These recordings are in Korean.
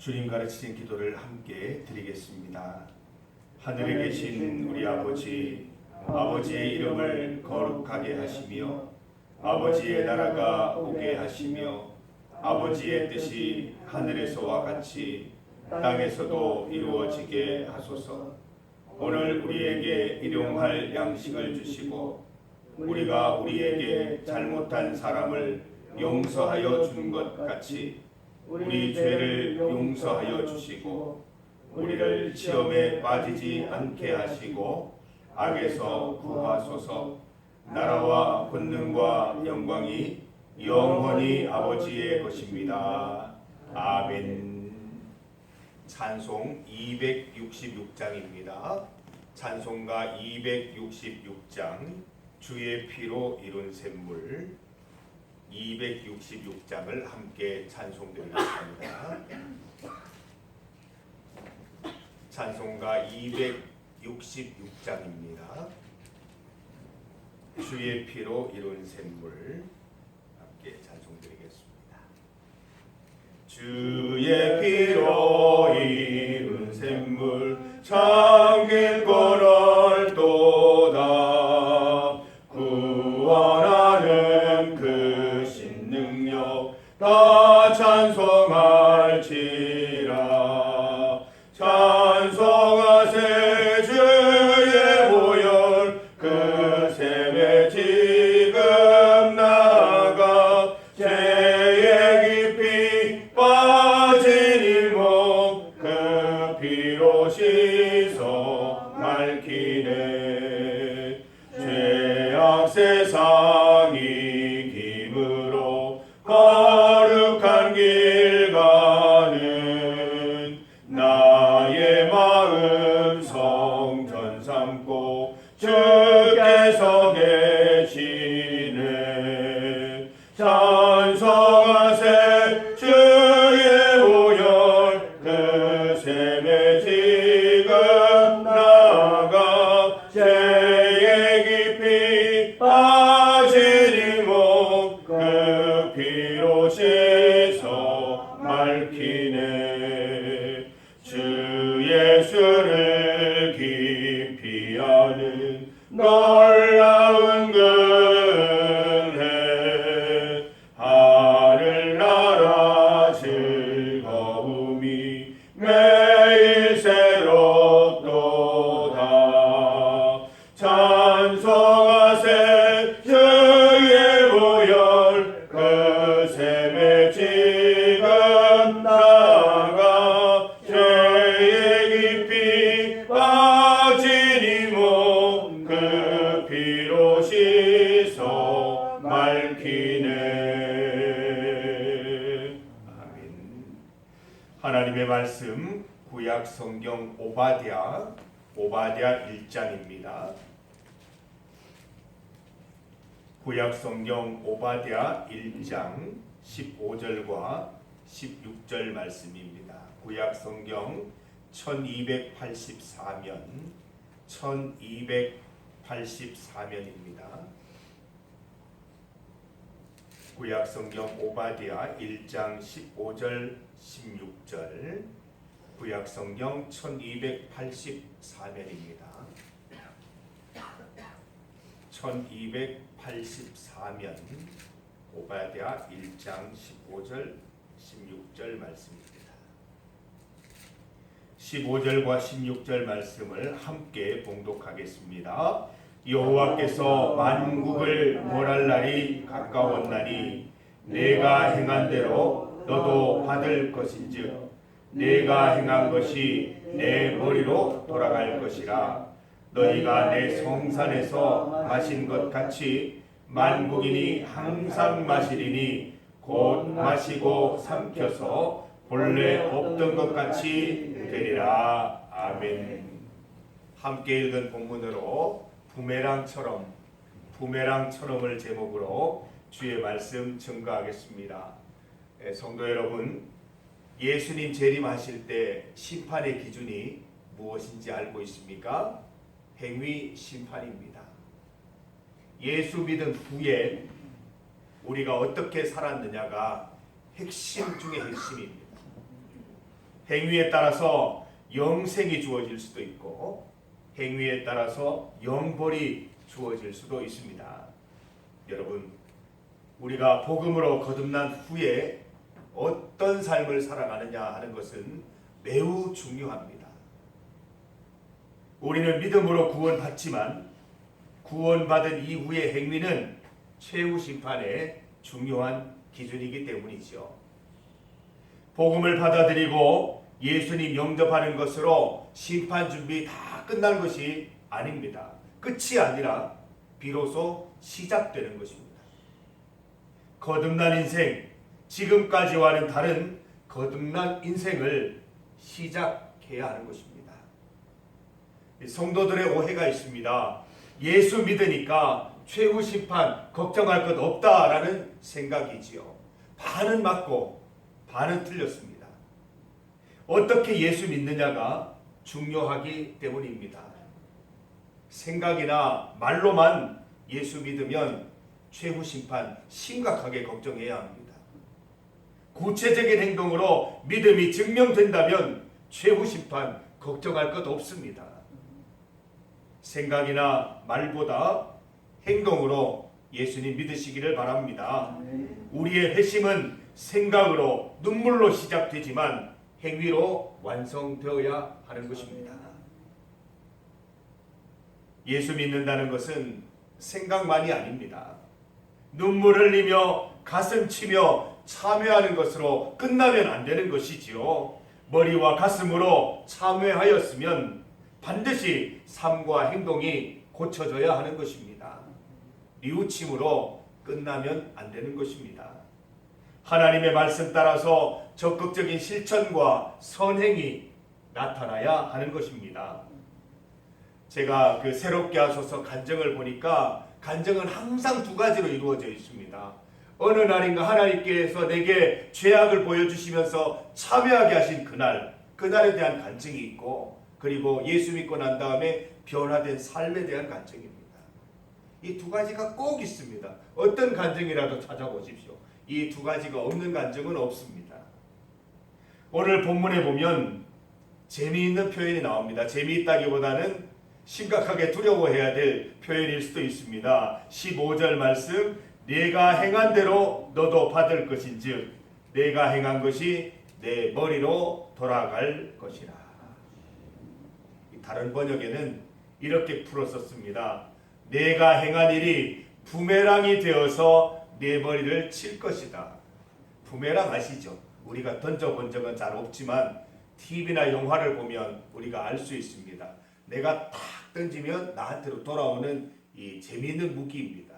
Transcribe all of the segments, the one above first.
주님 가르치신 기도를 함께 드리겠습니다. 하늘에 계신 우리 아버지, 아버지의 이름을 거룩하게 하시며 아버지의 나라가 오게 하시며 아버지의 뜻이 하늘에서와 같이 땅에서도 이루어지게 하소서. 오늘 우리에게 일용할 양식을 주시고 우리가 우리에게 잘못한 사람을 용서하여 준 것 같이 우리 죄를 용서하여 주시고 우리를 시험에 빠지지 않게 하시고 악에서 구하소서. 나라와 권능과 영광이 영원히 아버지의 것입니다. 아멘. 찬송 266장입니다. 찬송가 266장 주의 피로 이룬 샘물 266장을 함께 찬송드리겠습니다. 찬송가 266장입니다. 주의 피로 이룬 샘물 함께 찬송드리겠습니다. 주의 피로 이룬 샘물 참 길고를 도다. 구원하는 그 신능력 다 찬송할지라. 찬송하세 주의 보혈 그 샘에 지금 나가. 죄에 깊이 빠진 일목 그 피로 씻어 맑히네. 죄악 세상이 힘으로 거룩한 길 가는 나의 마음 성전 삼고 주께서 계시네. 찬송하세 주의 보혈 그 샘에 지금 나가. 죄에 깊이 빠진 이목 그 피로 씻어 맑히네. 주 예수를 깊이 아는 놀라운 은혜. 하늘나라 즐거움이 매일 새롭도다. 찬송하세 주의 보혈 그 샘에 지금 나가. 죄에 깊이 빠진 이목 그 피로 씻어 맑히네. 아멘. 하나님의 말씀 구약 성경 오바댜 1장입니다. 구약 성경 오바댜 1장 15절과 16절 말씀입니다. 구약 성경 1284면 1284면입니다. 구약 성경 오바댜 1장 15절 16절 구약 성경 1284면입니다. 1284면 오바댜 1장 15절 16절 말씀입니다. 15절과 16절 말씀을 함께 봉독하겠습니다. 여호와께서 만국을 벌할 날이 가까웠나니 내가 행한 대로 너도 받을 것인즉 내가 행한 것이 내 머리로 돌아갈 것이라. 너희가 내 성산에서 마신 것 같이 만국인이 항상 마시리니 곧 마시고 삼켜서 본래 없던 것 같이 되리라. 아멘. 함께 읽은 본문으로 부메랑처럼을 제목으로 주의 말씀 증거하겠습니다. 성도 여러분, 예수님 재림하실 때 심판의 기준이 무엇인지 알고 있습니까? 행위 심판입니다. 예수 믿은 후에 우리가 어떻게 살았느냐가 핵심 중의 핵심입니다. 행위에 따라서 영생이 주어질 수도 있고 행위에 따라서 영벌이 주어질 수도 있습니다. 여러분, 우리가 복음으로 거듭난 후에 어떤 삶을 살아가느냐 하는 것은 매우 중요합니다. 우리는 믿음으로 구원받지만 구원받은 이후의 행위는 최후 심판의 중요한 기준이기 때문이죠. 복음을 받아들이고 예수님 영접하는 것으로 심판 준비 다 끝난 것이 아닙니다. 끝이 아니라 비로소 시작되는 것입니다. 거듭난 인생, 지금까지와는 다른 거듭난 인생을 시작해야 하는 것입니다. 성도들의 오해가 있습니다. 예수 믿으니까 최후 심판 걱정할 것 없다라는 생각이지요. 반은 맞고 반은 틀렸습니다. 어떻게 예수 믿느냐가 중요하기 때문입니다. 생각이나 말로만 예수 믿으면 최후 심판 심각하게 걱정해야 합니다. 구체적인 행동으로 믿음이 증명된다면 최후 심판 걱정할 것 없습니다. 생각이나 말보다 행동으로 예수님 믿으시기를 바랍니다. 우리의 회심은 생각으로 눈물로 시작되지만 행위로 완성되어야 하는 것입니다. 예수 믿는다는 것은 생각만이 아닙니다. 눈물 흘리며 가슴 치며 참회하는 것으로 끝나면 안 되는 것이지요. 머리와 가슴으로 참회하였으면 반드시 삶과 행동이 고쳐져야 하는 것입니다. 뉘우침으로 끝나면 안 되는 것입니다. 하나님의 말씀 따라서 적극적인 실천과 선행이 나타나야 하는 것입니다. 제가 새롭게 하소서 간증을 보니까 간증은 항상 두 가지로 이루어져 있습니다. 어느 날인가 하나님께서 내게 죄악을 보여주시면서 참여하게 하신 그날에 대한 간증이 있고, 그리고 예수 믿고 난 다음에 변화된 삶에 대한 간증입니다. 이 두 가지가 꼭 있습니다. 어떤 간증이라도 찾아보십시오. 이 두 가지가 없는 간증은 없습니다. 오늘 본문에 보면 재미있는 표현이 나옵니다. 재미있다기보다는 심각하게 두려워해야 될 표현일 수도 있습니다. 15절 말씀, 내가 행한 대로 너도 받을 것인즉 내가 행한 것이 내 머리로 돌아갈 것이라. 다른 번역에는 이렇게 풀었었습니다. 내가 행한 일이 부메랑이 되어서 내 머리를 칠 것이다. 부메랑 아시죠? 우리가 던져본 적은 잘 없지만 TV나 영화를 보면 우리가 알 수 있습니다. 내가 탁 던지면 나한테로 돌아오는 이 재미있는 무기입니다.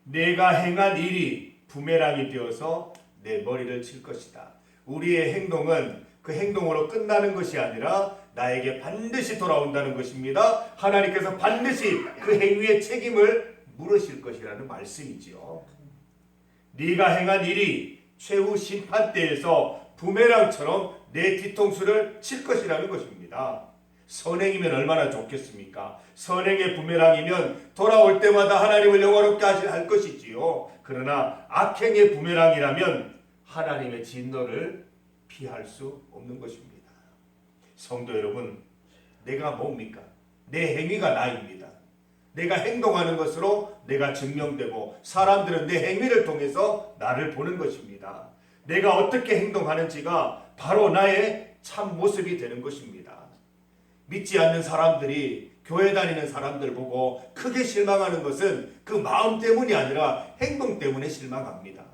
내가 행한 일이 부메랑이 되어서 내 머리를 칠 것이다. 우리의 행동은 그 행동으로 끝나는 것이 아니라 나에게 반드시 돌아온다는 것입니다. 하나님께서 반드시 그 행위의 책임을 물으실 것이라는 말씀이지요. 네가 행한 일이 최후 심판 때에서 부메랑처럼 내 뒤통수를 칠 것이라는 것입니다. 선행이면 얼마나 좋겠습니까? 선행의 부메랑이면 돌아올 때마다 하나님을 영화롭게 할 것이지요. 그러나 악행의 부메랑이라면 하나님의 진노를 피할 수 없는 것입니다. 성도 여러분, 내가 뭡니까? 내 행위가 나입니다. 내가 행동하는 것으로 내가 증명되고 사람들은 내 행위를 통해서 나를 보는 것입니다. 내가 어떻게 행동하는지가 바로 나의 참 모습이 되는 것입니다. 믿지 않는 사람들이 교회 다니는 사람들 보고 크게 실망하는 것은 그 마음 때문이 아니라 행동 때문에 실망합니다.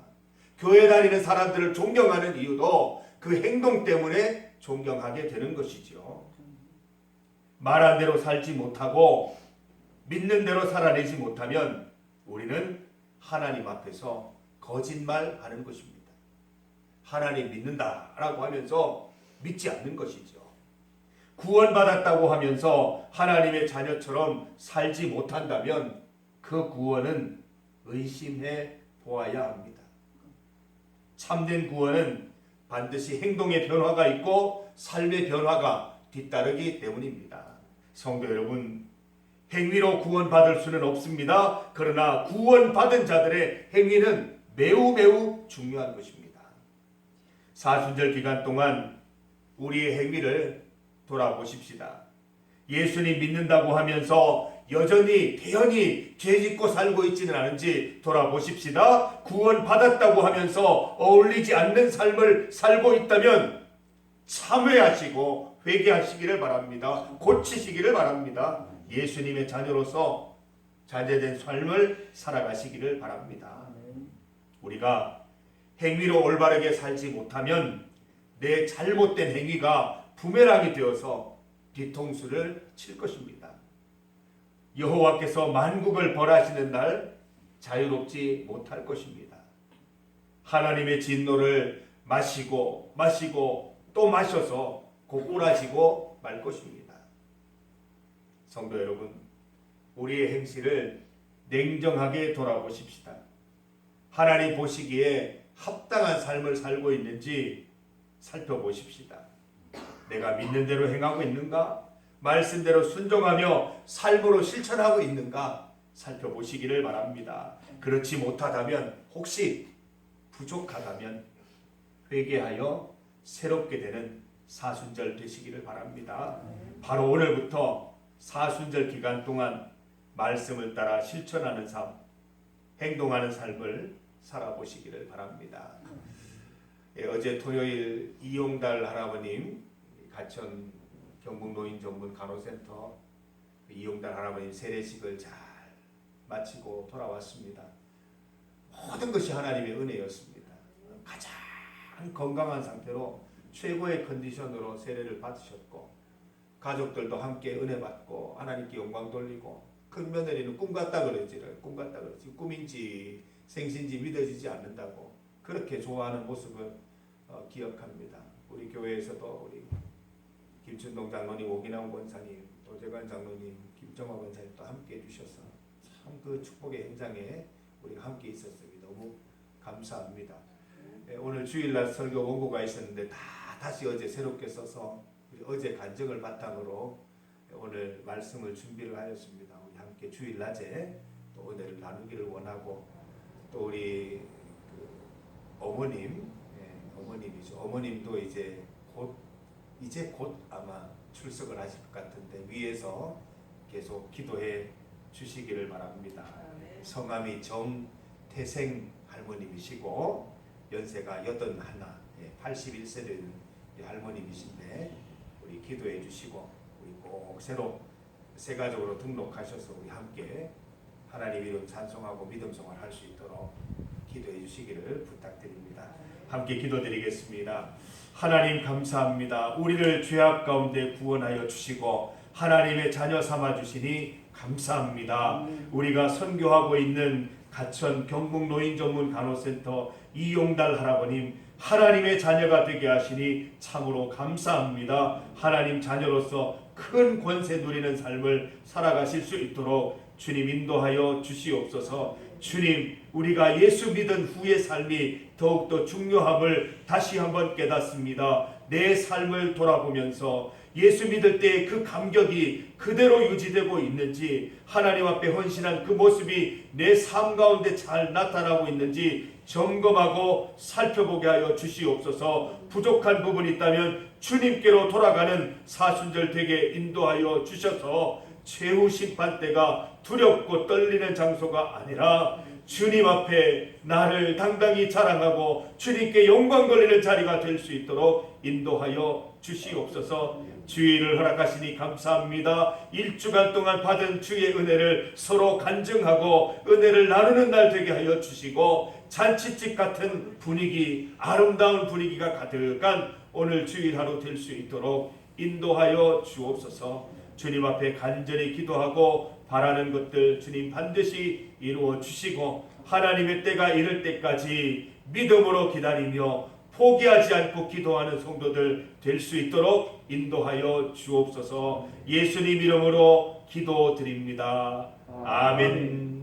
교회 다니는 사람들을 존경하는 이유도 그 행동 때문에 존경하게 되는 것이죠. 말한 대로 살지 못하고 믿는 대로 살아내지 못하면 우리는 하나님 앞에서 거짓말하는 것입니다. 하나님 믿는다라고 하면서 믿지 않는 것이죠. 구원받았다고 하면서 하나님의 자녀처럼 살지 못한다면 그 구원은 의심해 보아야 합니다. 참된 구원은 반드시 행동의 변화가 있고 삶의 변화가 뒤따르기 때문입니다. 성도 여러분, 행위로 구원받을 수는 없습니다. 그러나 구원받은 자들의 행위는 매우 중요한 것입니다. 사순절 기간 동안 우리의 행위를 돌아보십시다. 예수님 믿는다고 하면서 여전히 대연히 죄짓고 살고 있지는 않은지 돌아보십시다. 구원 받았다고 하면서 어울리지 않는 삶을 살고 있다면 참회하시고 회개하시기를 바랍니다. 고치시기를 바랍니다. 예수님의 자녀로서 자제된 삶을 살아가시기를 바랍니다. 우리가 행위로 올바르게 살지 못하면 내 잘못된 행위가 부메랑이 되어서 뒤통수를 칠 것입니다. 여호와께서 만국을 벌하시는 날 자유롭지 못할 것입니다. 하나님의 진노를 마시고 또 마셔서 고꾸라지고 말 것입니다. 성도 여러분, 우리의 행실을 냉정하게 돌아보십시다. 하나님 보시기에 합당한 삶을 살고 있는지 살펴보십시다. 내가 믿는 대로 행하고 있는가? 말씀대로 순종하며 삶으로 실천하고 있는가? 살펴보시기를 바랍니다. 그렇지 못하다면, 혹시 부족하다면 회개하여 새롭게 되는 사순절 되시기를 바랍니다. 바로 오늘부터 사순절 기간 동안 말씀을 따라 실천하는 삶, 행동하는 삶을 살아보시기를 바랍니다. 어제 토요일 이용달 할아버님 가천 경북노인전문간호센터 이용달 할아버님 세례식을 잘 마치고 돌아왔습니다. 모든 것이 하나님의 은혜였습니다. 가장 건강한 상태로 최고의 컨디션으로 세례를 받으셨고, 가족들도 함께 은혜 받고 하나님께 영광 돌리고, 큰 며느리는 꿈같다 그러지, 꿈인지 생신지 믿어지지 않는다고 그렇게 좋아하는 모습을 기억합니다. 우리 교회에서도 우리 김춘동 장로님, 오기남 권사님, 도재관 장로님, 김정화 권사님 또 함께 해주셔서 참 그 축복의 현장에 우리가 함께 있었습니다. 너무 감사합니다. 오늘 주일날 설교 원고가 있었는데 다시 어제 새롭게 써서 어제 간증을 바탕으로 오늘 말씀을 준비를 하였습니다. 우리 함께 주일 낮에 또 은혜를 나누기를 원하고, 또 우리 어머님이죠. 어머님도 이제 곧 아마 출석을 하실 것 같은데 위에서 계속 기도해 주시기를 바랍니다. 성함이 정태생 할머님이시고 연세가 81, 81세 된 할머님이신데 우리 기도해 주시고, 우리 꼭 새로 새가족으로 등록하셔서 우리 함께 하나님 이름 찬송하고 믿음 생활 할 수 있도록 기도해 주시기를 부탁드립니다. 함께 기도드리겠습니다. 하나님 감사합니다. 우리를 죄악 가운데 구원하여 주시고 하나님의 자녀 삼아 주시니 감사합니다. 우리가 선교하고 있는 가천 경북노인전문간호센터 이용달 할아버님, 하나님의 자녀가 되게 하시니 참으로 감사합니다. 하나님 자녀로서 큰 권세 누리는 삶을 살아가실 수 있도록 주님 인도하여 주시옵소서. 주님, 우리가 예수 믿은 후의 삶이 더욱더 중요함을 다시 한번 깨닫습니다. 내 삶을 돌아보면서 예수 믿을 때의 그 감격이 그대로 유지되고 있는지, 하나님 앞에 헌신한 그 모습이 내 삶 가운데 잘 나타나고 있는지 점검하고 살펴보게 하여 주시옵소서. 부족한 부분이 있다면 주님께로 돌아가는 사순절 되게 인도하여 주셔서 최후 심판 때가 두렵고 떨리는 장소가 아니라 주님 앞에 나를 당당히 자랑하고 주님께 영광 돌리는 자리가 될 수 있도록 인도하여 주시옵소서. 주의를 허락하시니 감사합니다. 1주간 동안 받은 주의 은혜를 서로 간증하고 은혜를 나누는 날 되게 하여 주시고, 잔치집 같은 분위기, 아름다운 분위기가 가득한 오늘 주일 하루 될 수 있도록 인도하여 주옵소서. 주님 앞에 간절히 기도하고 바라는 것들 주님 반드시 이루어 주시고, 하나님의 때가 이를 때까지 믿음으로 기다리며 포기하지 않고 기도하는 성도들 될 수 있도록 인도하여 주옵소서. 예수님 이름으로 기도드립니다. 아멘.